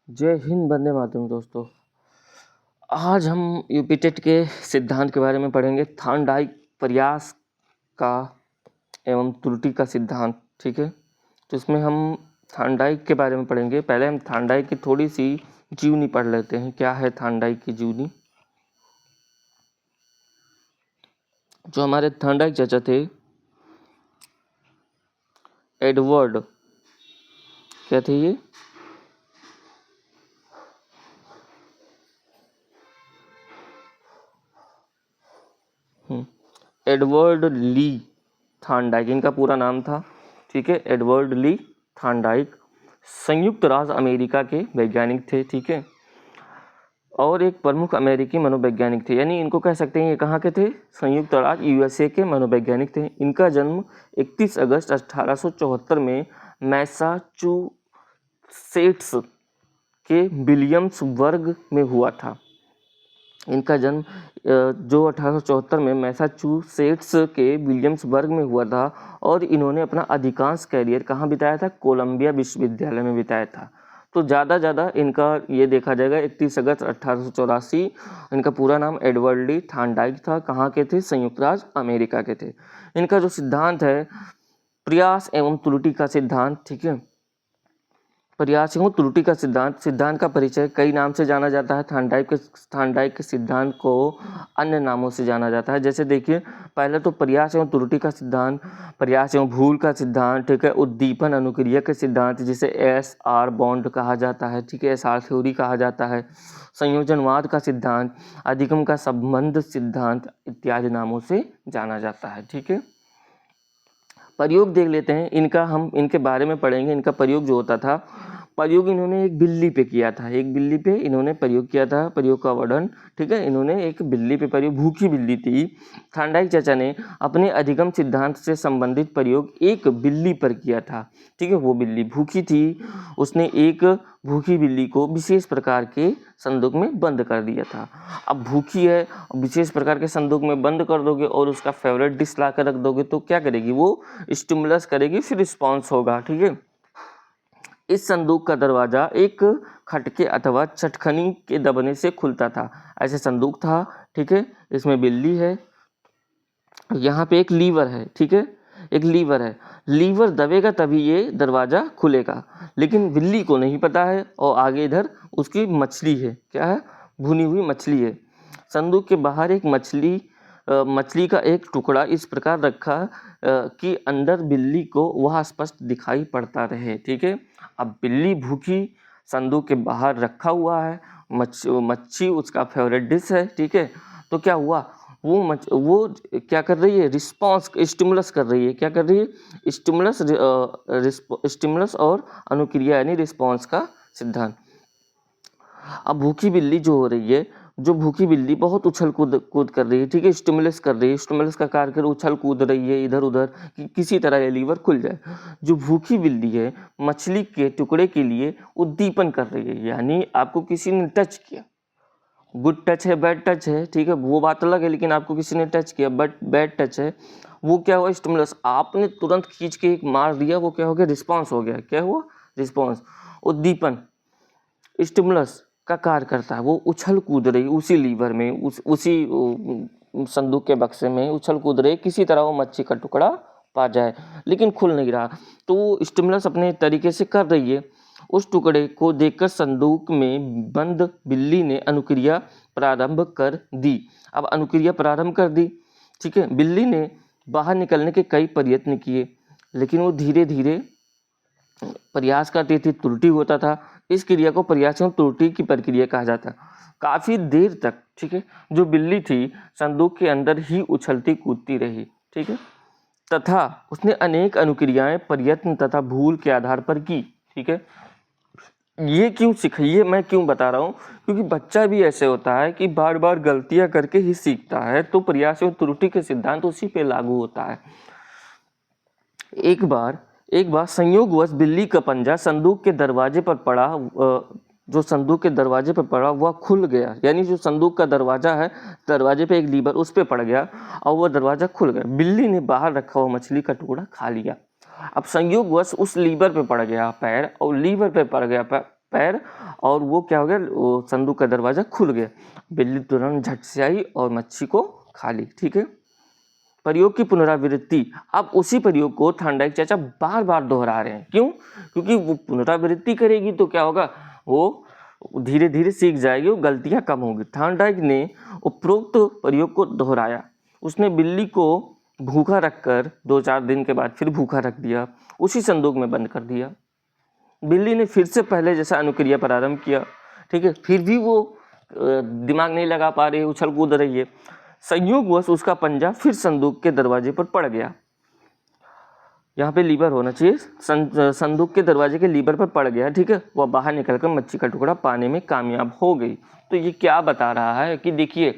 जय हिंद, वंदे मातरम। दोस्तों, आज हम यूपीटेट के सिद्धांत के बारे में पढ़ेंगे। थार्नडाइक प्रयास का एवं त्रुटि का सिद्धांत। ठीक है, तो इसमें हम थार्नडाइक के बारे में पढ़ेंगे। पहले हम थार्नडाइक की थोड़ी सी जीवनी पढ़ लेते हैं। क्या है थार्नडाइक की जीवनी? जो हमारे थार्नडाइक चाचा थे, एडवर्ड, क्या थे ये? एडवर्ड ली थार्नडाइक इनका पूरा नाम था। ठीक है, एडवर्ड ली थार्नडाइक संयुक्त राज्य अमेरिका के वैज्ञानिक थे। ठीक है, और एक प्रमुख अमेरिकी मनोवैज्ञानिक थे। यानी इनको कह सकते हैं ये कहाँ के थे? संयुक्त राज्य यूएसए के मनोवैज्ञानिक थे। इनका जन्म 31 अगस्त 1874 में मैसाचुसेट्स के विलियम्सबर्ग में हुआ था। इनका जन्म जो 1874 में मैसाचुसेट्स के विलियम्सबर्ग में हुआ था, और इन्होंने अपना अधिकांश कैरियर कहाँ बिताया था? कोलंबिया विश्वविद्यालय में बिताया था। तो ज़्यादा इनका ये देखा जाएगा 31 अगस्त 1884। इनका पूरा नाम एडवर्ड ली थार्नडाइक था। कहाँ के थे? संयुक्त राज्य अमेरिका के थे। इनका जो सिद्धांत है प्रयास एवं त्रुटि का सिद्धांत। ठीक है, प्रयास एवं त्रुटि का सिद्धांत का परिचय कई नाम से जाना जाता है। थार्नडाइक के सिद्धांत को अन्य नामों से जाना जाता है। जैसे देखिए, पहले तो प्रयास एवं त्रुटि का सिद्धांत, प्रयास एवं भूल का सिद्धांत, ठीक है, उद्दीपन अनुक्रिया के सिद्धांत जिसे SR बॉन्ड कहा जाता है, ठीक है, SR थ्योरी कहा जाता है, संयोजनवाद का सिद्धांत, अधिगम का संबंध सिद्धांत इत्यादि नामों से जाना जाता है। ठीक है, प्रयोग देख लेते हैं इनका। हम इनके बारे में पढ़ेंगे। इनका प्रयोग जो होता था, प्रयोग इन्होंने एक बिल्ली पे किया था। एक बिल्ली पे इन्होंने प्रयोग किया था। प्रयोग का वर्णन, ठीक है, इन्होंने एक बिल्ली पे प्रयोग, भूखी बिल्ली थी। थार्नडाइक चाचा ने अपने अधिगम सिद्धांत से संबंधित प्रयोग एक बिल्ली पर किया था। ठीक है, वो बिल्ली भूखी थी। उसने एक भूखी बिल्ली को विशेष प्रकार के संदूक में बंद कर दिया था। अब भूखी है, विशेष प्रकार के संदूक में बंद कर दोगे और उसका फेवरेट डिश ला कर रख दोगे तो क्या करेगी? वो स्टिमुलस करेगी, फिर रिस्पॉन्स होगा। ठीक है, इस संदूक का दरवाजा एक खटके अथवा चटखनी के दबने से खुलता था। ऐसे संदूक था। ठीक है, इसमें बिल्ली है, यहाँ पे एक लीवर है। ठीक है, एक लीवर है, लीवर दबेगा तभी ये दरवाजा खुलेगा। लेकिन बिल्ली को नहीं पता है, और आगे इधर उसकी मछली है। क्या है? भुनी हुई मछली है। संदूक के बाहर एक मछली का एक टुकड़ा इस प्रकार रखा कि अंदर बिल्ली को वह स्पष्ट दिखाई पड़ता रहे। ठीक है, अब बिल्ली भूखी संदूक के बाहर रखा हुआ है, मच्छी उसका फेवरेट डिश है। ठीक है, तो क्या हुआ? वो क्या कर रही है? रिस्पॉन्स, स्टिमुलस कर रही है। क्या कर रही है? स्टिमुलस और अनुक्रिया यानी रिस्पॉन्स का सिद्धांत। अब भूखी बिल्ली जो हो रही है, जो भूखी बिल्ली बहुत उछल कूद कर रही है। ठीक है, स्टिमुलस कर रही है, स्टिमुलस का कार्य कर उछल कूद रही है इधर उधर कि किसी तरह ये लीवर खुल जाए। जो भूखी बिल्ली है, मछली के टुकड़े के लिए उद्दीपन कर रही है। यानी आपको किसी ने टच किया, गुड टच है, बैड टच है, ठीक है, वो बात अलग है, लेकिन आपको किसी ने टच किया, बट बैड टच है, वो क्या हुआ? स्टिमुलस। आपने तुरंत खींच के एक मार दिया, वो क्या हो गया? रिस्पॉन्स हो गया। क्या हुआ? रिस्पॉन्स। उद्दीपन स्टिमुलस का कार्य करता है, वो उछल कूद रही उसी लीवर में, उसी संदूक के बक्से में उछल कूद रही, किसी तरह वो मच्छी का टुकड़ा पा जाए, लेकिन खुल नहीं रहा। तो स्टिमुलस अपने तरीके से कर रही है। उस टुकड़े को देखकर संदूक में बंद बिल्ली ने अनुक्रिया प्रारंभ कर दी। अब अनुक्रिया प्रारंभ कर दी। ठीक है, बिल्ली ने बाहर निकलने के कई प्रयत्न किए, लेकिन वो धीरे धीरे प्रयास करती थी, त्रुटि होता था। इस क्रिया को प्रयास एवं त्रुटि की प्रक्रिया कहा जाता है। काफी देर तक, ठीक है, जो बिल्ली थी संदूक के अंदर ही उछलती कूदती रही। ठीक है, तथा उसने अनेक अनुक्रियाएं प्रयत्न तथा भूल के आधार पर की। ठीक है, ये क्यों सिखाइए, मैं क्यों बता रहा हूँ? क्योंकि बच्चा भी ऐसे होता है कि बार बार गलतियां करके ही सीखता है। तो प्रयास एवं त्रुटि के सिद्धांत उसी पे लागू होता है। एक बार संयोगवश बिल्ली का पंजा संदूक के दरवाजे पर पड़ा। जो संदूक के दरवाजे पर पड़ा वह खुल गया। यानी जो संदूक का दरवाजा है, दरवाजे पे एक लीवर, उस पे पड़ गया और वह दरवाजा खुल गया। बिल्ली ने बाहर रखा हुआ मछली का टुकड़ा खा लिया। अब संयोगवश उस लीवर पे पड़ गया पैर, और लीवर पे पड़ गया पैर, पैर और वो क्या हो गया, वो संदूक का दरवाजा खुल गया। बिल्ली तुरंत झट से आई और मच्छी को खा ली। ठीक है, प्रयोग की पुनरावृत्ति। अब उसी प्रयोग को थॉर्नडाइक चाचा बार बार दोहरा रहे हैं। क्यों? क्योंकि वो पुनरावृत्ति करेगी तो क्या होगा, वो धीरे धीरे सीख जाएगी, वो गलतियां कम होगी। थॉर्नडाइक ने उपरोक्त प्रयोग को दोहराया। उसने बिल्ली को भूखा रखकर 2-4 दिन के बाद फिर भूखा रख दिया, उसी संदूक में बंद कर दिया। बिल्ली ने फिर से पहले जैसा अनुक्रिया प्रारंभ किया। ठीक है, फिर भी वो दिमाग नहीं लगा पा रही, उछल कूद रही है। संयोगवश उसका पंजा फिर संदूक के दरवाजे पर पड़ गया। यहाँ पे लीवर होना चाहिए, संदूक के दरवाजे के लीवर पर पड़ गया। ठीक है, वह बाहर निकलकर मच्छी का टुकड़ा पाने में कामयाब हो गई। तो ये क्या बता रहा है कि देखिए,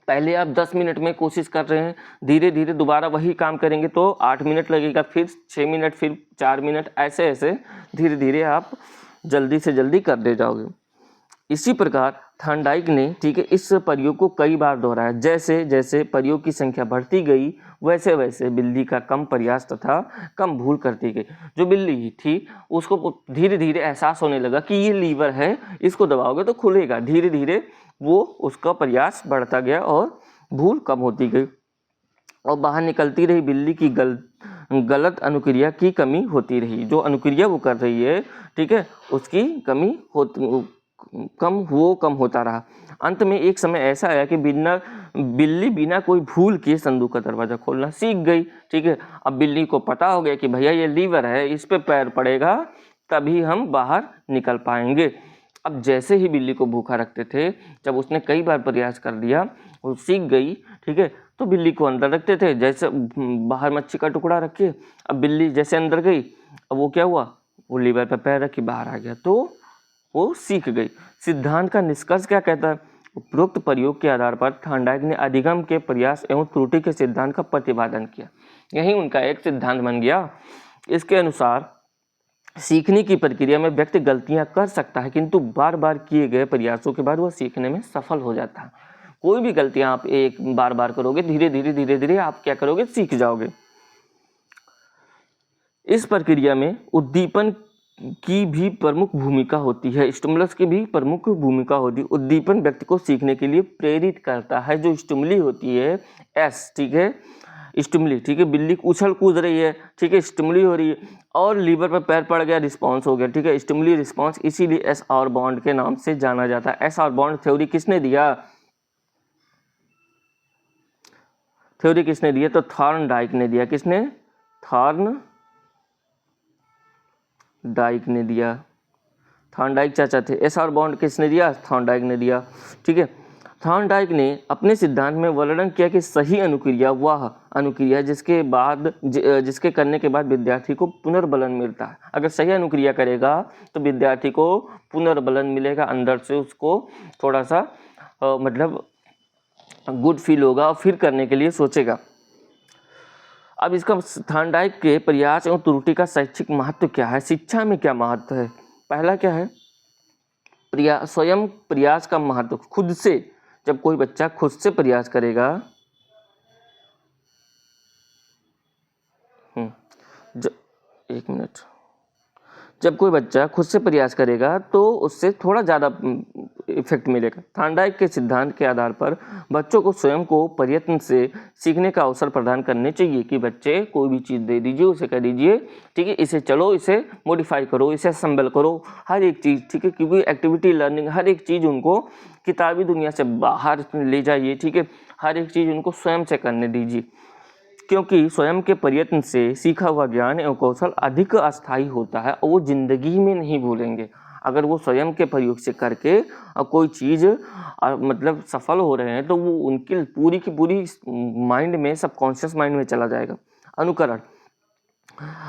पहले आप 10 मिनट में कोशिश कर रहे हैं, धीरे धीरे दोबारा वही काम करेंगे तो 8 मिनट लगेगा, फिर 6 मिनट, फिर 4 मिनट, ऐसे ऐसे धीरे धीरे आप जल्दी से जल्दी कर दे जाओगे। इसी प्रकार थॉर्नडाइक ने, ठीक है, इस प्रयोग को कई बार दोहराया। जैसे जैसे प्रयोग की संख्या बढ़ती गई वैसे वैसे बिल्ली का कम प्रयास तथा कम भूल करती गई। जो बिल्ली थी उसको धीरे धीरे एहसास होने लगा कि ये लीवर है, इसको दबाओगे तो खुलेगा। धीरे धीरे वो उसका प्रयास बढ़ता गया और भूल कम होती गई और बाहर निकलती रही बिल्ली की गलत अनुक्रिया की कमी होती रही। जो अनुक्रिया वो कर रही है, ठीक है, उसकी कमी कम होता रहा। अंत में एक समय ऐसा आया कि बिल्ली बिना कोई भूल के संदूक का दरवाजा खोलना सीख गई। ठीक है, अब बिल्ली को पता हो गया कि भैया ये लीवर है, इस पे पैर पड़ेगा तभी हम बाहर निकल पाएंगे। अब जैसे ही बिल्ली को भूखा रखते थे, जब उसने कई बार प्रयास कर दिया, वो सीख गई। ठीक है, तो बिल्ली को अंदर रखते थे, जैसे बाहर मच्छी का टुकड़ा रखे। अब बिल्ली जैसे अंदर गई, अब वो क्या हुआ, वो लीवर पर पैर रखी बाहर आ गया, तो वो सीख गई। सिद्धांत का निष्कर्ष क्या कहता है? उपरोक्त प्रयोग के आधार पर थॉर्नडाइक ने अधिगम के प्रयास एवं त्रुटि के सिद्धांत का प्रतिपादन किया। यही उनका एक सिद्धांत बन गया। इसके अनुसार सीखने की प्रक्रिया में व्यक्ति गलतियां कर सकता है, किंतु बार बार किए गए प्रयासों के बाद वह सीखने में सफल हो जाता है। कोई भी गलतियां आप एक बार बार करोगे, धीरे धीरे आप क्या करोगे, सीख जाओगे। इस प्रक्रिया में उद्दीपन की भी प्रमुख भूमिका होती है, स्टिमुलस की भी प्रमुख भूमिका होती है। उद्दीपन व्यक्ति को सीखने के लिए प्रेरित करता है। जो स्टिमुली होती है एस, ठीक है, स्टिमुली, ठीक है, बिल्ली उछल कूद रही है, ठीक है, स्टिमुली हो रही है और लीवर पर पैर पड़ गया, रिस्पांस हो गया। ठीक है, स्टिमुली रिस्पांस, इसीलिए एस आर बॉन्ड के नाम से जाना जाता है। एस आर बॉन्ड थ्योरी किसने दिया? थ्योरी किसने दिया? तो थॉर्नडाइक ने दिया। किसने? थॉर्नडाइक ने दिया। थॉर्नडाइक चाचा थे। एस आर बॉन्ड किसने दिया? थॉर्नडाइक ने दिया। ठीक है, थॉर्नडाइक ने अपने सिद्धांत में वर्णन किया कि सही अनुक्रिया वह अनुक्रिया जिसके करने के बाद विद्यार्थी को पुनर्बलन मिलता है। अगर सही अनुक्रिया करेगा तो विद्यार्थी को पुनर्बलन मिलेगा, अंदर से उसको थोड़ा सा मतलब गुड फील होगा और फिर करने के लिए सोचेगा। अब इसका थॉर्नडाइक के प्रयास एवं त्रुटि का शैक्षिक महत्व क्या है? शिक्षा में क्या महत्व है? पहला क्या है? स्वयं प्रयास का महत्व। खुद से, जब कोई बच्चा खुद से प्रयास करेगा, एक मिनट, जब कोई बच्चा खुद से प्रयास करेगा तो उससे थोड़ा ज़्यादा इफेक्ट मिलेगा। थॉर्नडाइक के सिद्धांत के आधार पर बच्चों को स्वयं को प्रयत्न से सीखने का अवसर प्रदान करने चाहिए कि बच्चे कोई भी चीज़ दे दीजिए, उसे कह दीजिए, ठीक है, इसे चलो, इसे मॉडिफाई करो, इसे असेंबल करो, हर एक चीज़, ठीक है, क्योंकि एक्टिविटी लर्निंग, हर एक चीज़ उनको किताबी दुनिया से बाहर ले जाइए। ठीक है, हर एक चीज़ उनको स्वयं से करने दीजिए, क्योंकि स्वयं के प्रयत्न से सीखा हुआ ज्ञान एवं कौशल अधिक अस्थायी होता है और वो जिंदगी में नहीं भूलेंगे। अगर वो स्वयं के प्रयोग से करके कोई चीज़ मतलब सफल हो रहे हैं तो वो उनकी पूरी की पूरी माइंड में, सबकॉन्शियस माइंड में चला जाएगा।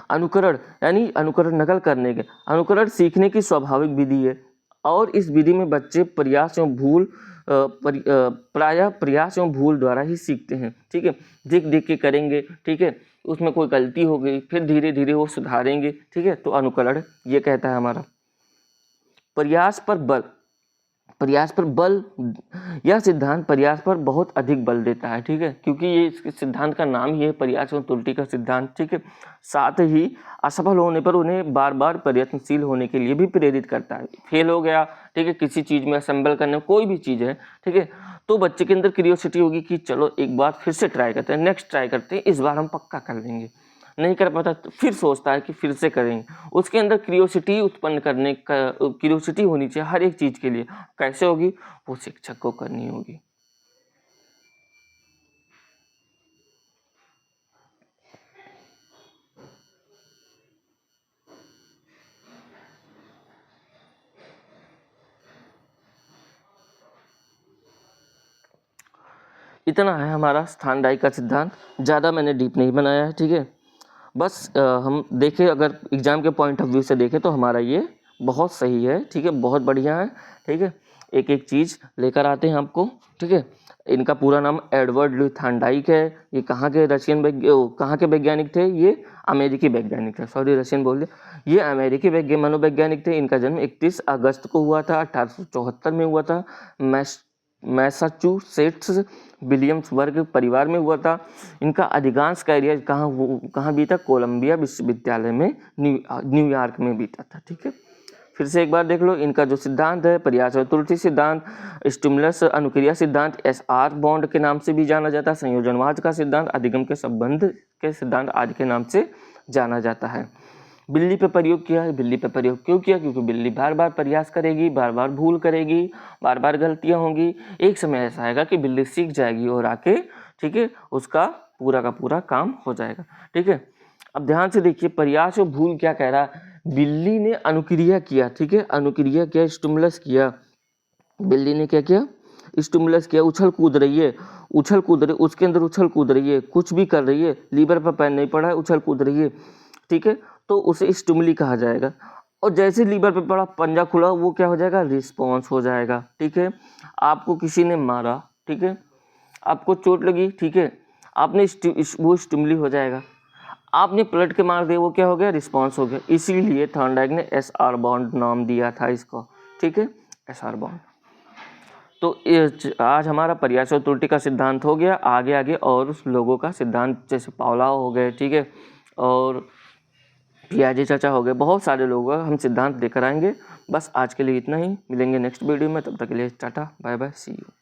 अनुकरण यानी अनुकरण, नकल करने के। अनुकरण सीखने की स्वाभाविक विधि है और इस विधि में बच्चे प्रयास एवं भूल प्रायः प्रयास एवं भूल द्वारा ही सीखते हैं। ठीक है, देख देख के करेंगे, ठीक है, उसमें कोई गलती हो गई, फिर धीरे धीरे वो सुधारेंगे। ठीक है, तो अनुकरण ये कहता है हमारा। प्रयास पर बल। प्रयास पर बल, यह सिद्धांत प्रयास पर बहुत अधिक बल देता है, ठीक है, क्योंकि ये इस सिद्धांत का नाम ही है प्रयास और त्रुटि का सिद्धांत, ठीक है। साथ ही असफल होने पर उन्हें बार बार प्रयत्नशील होने के लिए भी प्रेरित करता है। फेल हो गया, ठीक है, किसी चीज़ में असेंबल करने में, कोई भी चीज़ है, ठीक है, तो बच्चे के अंदर क्यूरियोसिटी होगी कि चलो एक बार फिर से ट्राई करते हैं, नेक्स्ट ट्राई करते हैं, इस बार हम पक्का कर लेंगे। नहीं कर पाता तो फिर सोचता है कि फिर से करेंगे। उसके अंदर क्यूरियोसिटी उत्पन्न करने का, क्यूरियोसिटी होनी चाहिए हर एक चीज़ के लिए। कैसे होगी? वो शिक्षक को करनी होगी। इतना है हमारा स्थानदायी का सिद्धांत, ज़्यादा मैंने डीप नहीं बनाया है, ठीक है। बस हम देखें, अगर एग्ज़ाम के पॉइंट ऑफ व्यू से देखें तो हमारा ये बहुत सही है, ठीक है, बहुत बढ़िया है, ठीक है। एक एक चीज़ लेकर आते हैं आपको, ठीक है। इनका पूरा नाम एडवर्ड लुई थांडाइक है। ये कहाँ के कहाँ के वैज्ञानिक थे? ये अमेरिकी वैज्ञानिक थे, सॉरी रशियन बोल दिया। ये अमेरिकी मनोवैज्ञानिक थे। इनका जन्म 31 अगस्त को हुआ था, 1874 में हुआ था। मैसाचुसेट्स विलियम्सबर्ग परिवार में हुआ था। इनका अधिकांश कैरियर कहाँ बीता? कोलंबिया विश्वविद्यालय में, न्यूयॉर्क में बीता था, ठीक है। फिर से एक बार देख लो, इनका जो सिद्धांत है प्रयास और त्रुटि सिद्धांत, स्टिमुलस अनुक्रिया सिद्धांत, एसआर बॉन्ड के नाम से भी जाना जाता है, संयोजनवाद का सिद्धांत, अधिगम के संबंध के सिद्धांत आदि के नाम से जाना जाता है। बिल्ली पे प्रयोग किया है। बिल्ली पे प्रयोग क्यों किया? क्योंकि बिल्ली बार बार प्रयास करेगी, बार बार भूल करेगी, बार बार गलतियां होंगी। एक समय ऐसा आएगा कि बिल्ली सीख जाएगी और आके, ठीक है, उसका पूरा का पूरा काम हो जाएगा, ठीक है। अब ध्यान से देखिए, प्रयास और भूल क्या कह रहा है? बिल्ली ने अनुक्रिया किया, ठीक है, अनुक्रिया किया, स्टिमुलस किया। बिल्ली ने क्या किया? स्टिमुलस किया, उछल कूद रही है, उसके अंदर उछल कूद रही है, कुछ भी कर रही है, लीवर पर पैर नहीं पड़ा है, उछल कूद रही है, ठीक है, तो उसे स्टिमुली कहा जाएगा। और जैसे लीवर पे पड़ा, पंजा खुला, वो क्या हो जाएगा? रिस्पॉन्स हो जाएगा, ठीक है। आपको किसी ने मारा, ठीक है, आपको चोट लगी, ठीक है, आपने वो स्टिमुली हो जाएगा। आपने पलट के मार दिया, वो क्या हो गया? रिस्पॉन्स हो गया। इसीलिए थॉर्नडाइक ने एसआर बॉन्ड नाम दिया था इसको, ठीक है, एसआर बॉन्ड। तो आज हमारा प्रयास और त्रुटि का सिद्धांत हो गया। आगे आगे और उस लोगों का सिद्धांत, जैसे पावलोव हो गए, ठीक है, और पियाजे चाचा हो गए, बहुत सारे लोगों का हम सिद्धांत लेकर आएंगे। बस आज के लिए इतना ही, मिलेंगे नेक्स्ट वीडियो में, तब तक के लिए tata bye bye, see you.